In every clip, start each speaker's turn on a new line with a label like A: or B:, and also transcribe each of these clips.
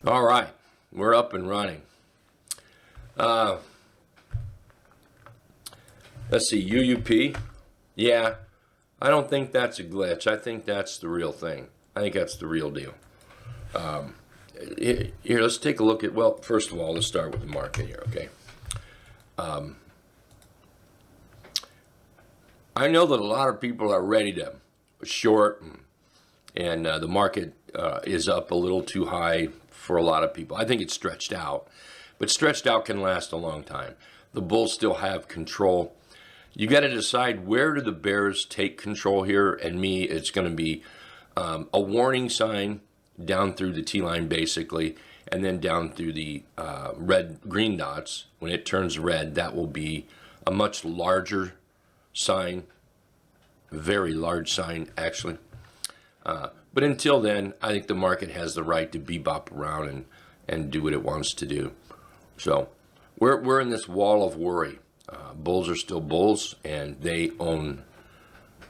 A: All right, we're up and running. Let's see, UUP. Yeah, I don't think that's a glitch. I think that's the real thing. I think that's the real deal. Here, let's take a look at, well, first of all, let's start with the market here, okay? I know that a lot of people are ready to short, and the market is up a little too high for a lot of people. I think it's stretched out, but stretched out can last a long time. The bulls still have control. You got to decide, where do the bears take control here? And me, it's going to be a warning sign down through the T line basically, and then down through the red-green dots. When it turns red, that will be a much larger sign, very large sign actually. But until then, I think the market has the right to bebop around and do what it wants to do. So we're in this wall of worry. Bulls are still bulls, and they own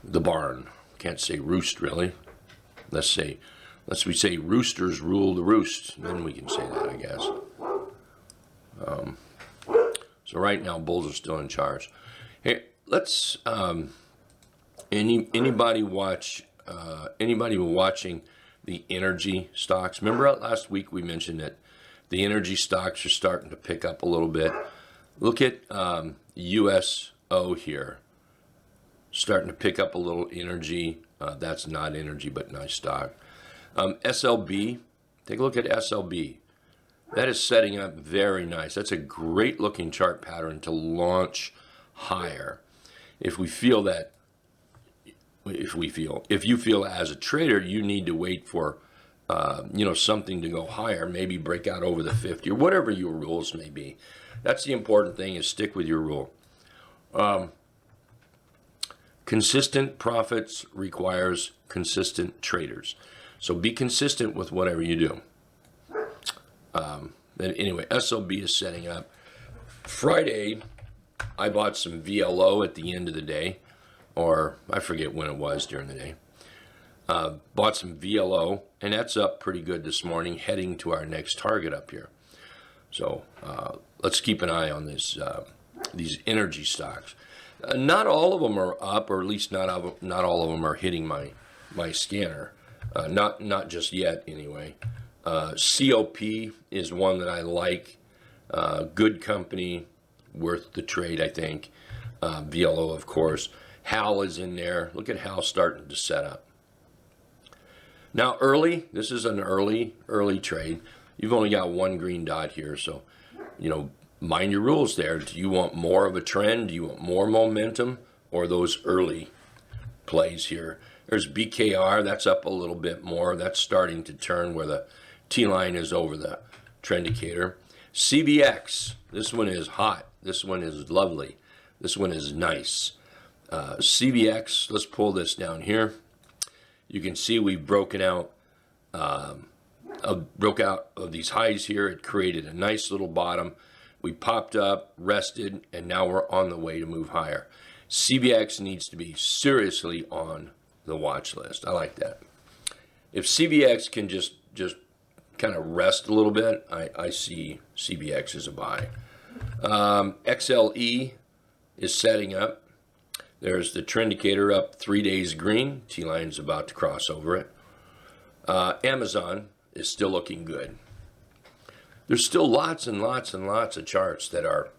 A: the barn. Can't say roost really. Unless we say roosters rule the roost, then we can say that, I guess. So right now, bulls are still in charge. Hey, let's anybody watching the energy stocks? Remember last week we mentioned that the energy stocks are starting to pick up a little bit. Look at USO here, starting to pick up a little energy. That's not energy, but nice stock. SLB, take a look at SLB. That is setting up very nice. That's a great looking chart pattern to launch higher. If you feel as a trader, you need to wait for something to go higher, maybe break out over the 50 or whatever your rules may be. That's the important thing, is stick with your rule. Consistent profits requires consistent traders. So be consistent with whatever you do. Anyway, SLB is setting up. Friday, I bought some VLO at the end of the day, or I forget when it was during the day. Bought some VLO, and that's up pretty good this morning, heading to our next target up here. So let's keep an eye on this, these energy stocks. Not all of them are up, or at least not all of them are hitting my scanner. Not just yet, anyway. COP is one that I like. Good company, worth the trade, I think. VLO, of course. HAL is in there. Look at HAL starting to set up. Now, this is an early trade. You've only got one green dot here, so, mind your rules there. Do you want more of a trend? Do you want more momentum, or those early plays here? There's BKR, that's up a little bit more. That's starting to turn where the T line is over the trend indicator. CBX, this one is hot. This one is lovely. This one is nice. CBX, let's pull this down here. You can see we've broken out of these highs here. It created a nice little bottom. We popped up, rested, and now we're on the way to move higher. CBX needs to be seriously on the watch list. I like that. If CBX can just kind of rest a little bit, I see CBX as a buy. XLE is setting up. There's the trend indicator up 3 days green. T-line's about to cross over it. Amazon is still looking good. There's still lots and lots and lots of charts that are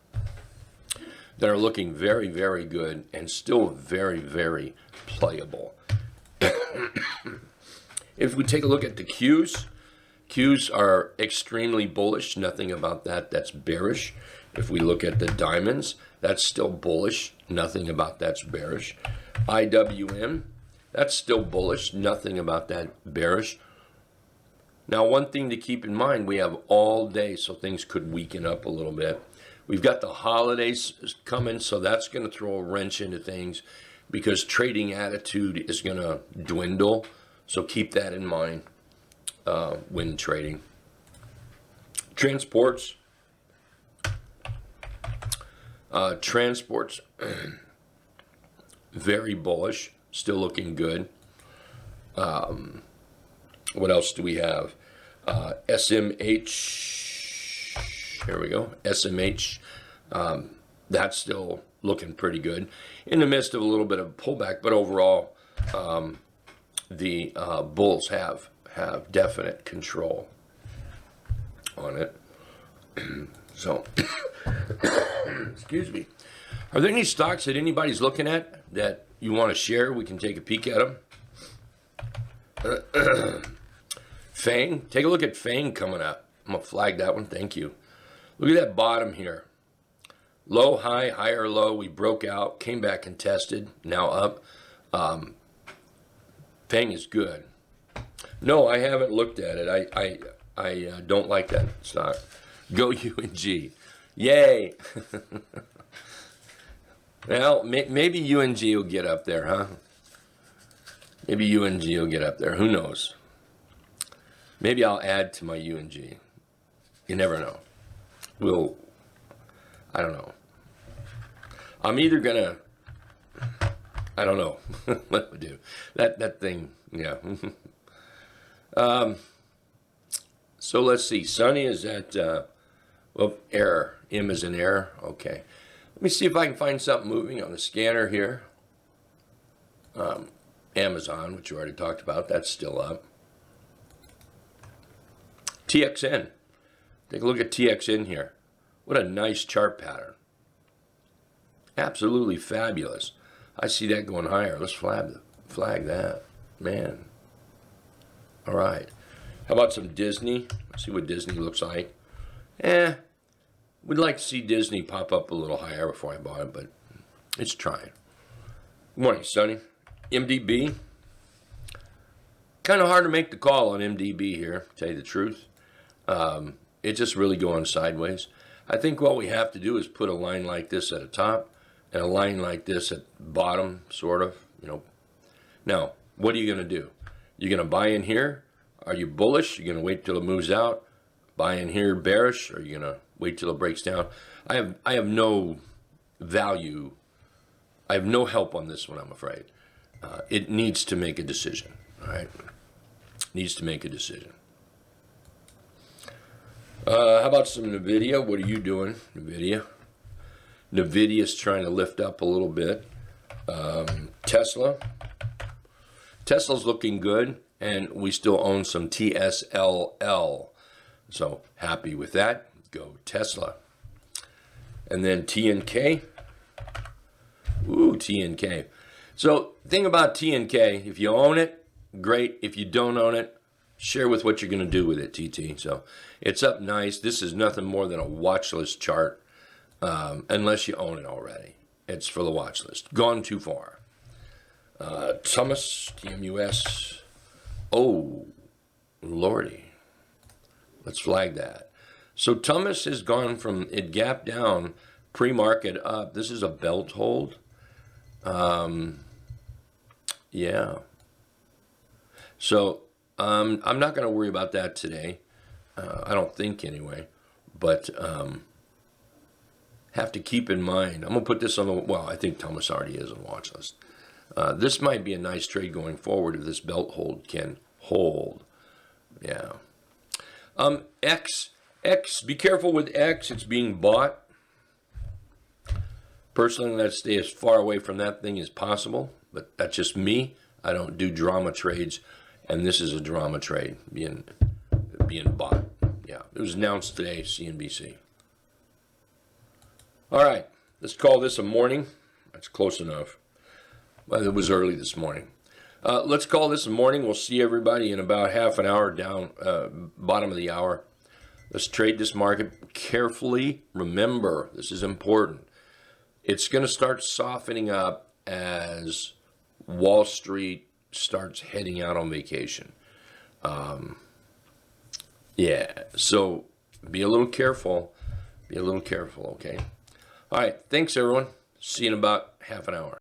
A: looking very, very good and still very, very playable. If we take a look at the Qs are extremely bullish. Nothing about that's bearish. If we look at the diamonds, that's still bullish. Nothing about that's bearish. IWM, that's still bullish. Nothing about that bearish. Now, one thing to keep in mind, we have all day, so things could weaken up a little bit. We've got the holidays coming, so that's going to throw a wrench into things because trading attitude is going to dwindle. So keep that in mind when trading. Transports, very bullish, still looking good. What else do we have? SMH, here we go, SMH, that's still looking pretty good in the midst of a little bit of pullback, but overall, the bulls have definite control on it. So, excuse me. Are there any stocks that anybody's looking at that you want to share? We can take a peek at them. Fang, take a look at Fang coming up. I'm going to flag that one. Thank you. Look at that bottom here. Low, high, higher, low. We broke out, came back and tested, now up. Fang is good. No, I haven't looked at it. I don't like that stock. Go UNG. Yay. Well, maybe UNG will get up there, huh? Maybe UNG will get up there. Who knows? Maybe I'll add to my UNG. You never know. I don't know. I'm either gonna, I don't know what to do. That thing, yeah. So let's see. Sunny is at, well, error. M is in error. Okay. Let me see if I can find something moving on the scanner here. Amazon, which you already talked about, that's still up. TXN. Take a look at TXN here. What a nice chart pattern. Absolutely fabulous. I see that going higher. Let's flag that. Man. All right. How about some Disney? Let's see what Disney looks like. We'd like to see Disney pop up a little higher before I bought it, but it's trying. Good morning, Sonny. MDB. Kind of hard to make the call on MDB here, to tell you the truth. It's just really going sideways. I think what we have to do is put a line like this at the top and a line like this at the bottom, sort of, you know. Now, what are you going to do? You're going to buy in here? Are you bullish? You're going to wait till it moves out? Buy in here bearish? Or are you going to wait till it breaks down? I have no value. I have no help on this one, I'm afraid. It needs to make a decision, all right? Needs to make a decision. How about some NVIDIA? What are you doing, NVIDIA? NVIDIA's trying to lift up a little bit. Tesla. Tesla's looking good, and we still own some TSLL. So happy with that. Go Tesla. And then TNK. Ooh, TNK. So thing about TNK, if you own it, great. If you don't own it, share with what you're going to do with it, TT. So it's up nice. This is nothing more than a watch list chart, unless you own it already. It's for the watch list. Gone too far. Thomas, TMUS. Oh, Lordy. Let's flag that. So Thomas has gone from, it gapped down, pre-market up. This is a belt hold. Yeah. So I'm not going to worry about that today. I don't think anyway. But have to keep in mind, I'm going to put this on the, well, I think Thomas already is on the watch list. This might be a nice trade going forward if this belt hold can hold. Yeah. X, be careful with X. It's being bought. Personally, let's stay as far away from that thing as possible. But that's just me. I don't do drama trades. And this is a drama trade being bought. Yeah, it was announced today, CNBC. All right, let's call this a morning. That's close enough. Well, it was early this morning. Let's call this a morning. We'll see everybody in about half an hour down, bottom of the hour. Let's trade this market carefully. Remember, this is important. It's going to start softening up as Wall Street starts heading out on vacation. Yeah, so be a little careful. Be a little careful, okay? All right, thanks, everyone. See you in about half an hour.